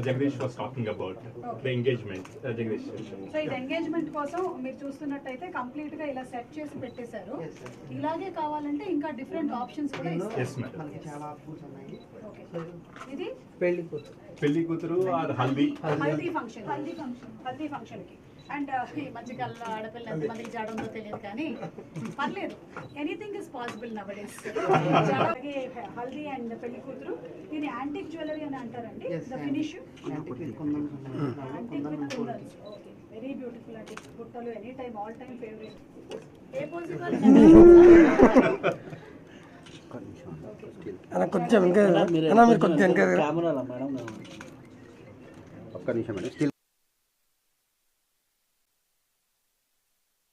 Jagdish was talking about the engagement. Jagdish. So ఇది engagement కోసం మీరు చూస్తున్నట్టయితే కంప్లీట్ గా ఇలా సెట్ చేసి పెట్టేశారు. ఇలాగే కావాలంటే ఇంకా డిఫరెంట్ ఆప్షన్స్ కూడా ఇస్తారు. Yes madam. చాలా ఆప్షన్స్ ఉన్నాయి. ఓకే. ఇది పెళ్లి కూతురు ఆర్ హల్దీ ఫంక్షన్ కి అండ్ ఈ మధ్యకాలంలో ఆడపిల్ల ఎంతమందికి జాడ ఉందో తెలియదు కానీ పర్లేదు, anything is possible now days. అలాగే హల్దీ అండ్ పెళ్లి కూతురు దీని యాంటిక్ జ్యువెలరీ అని అంటారండి. The finish antique with kundans. Okay, very beautiful అండి. బుట్టలు any time all time favourite. A possible కొంచెం ఇంకా మీరు కొంచెం కెమెరా మేడం ఒక్క నిమిషం.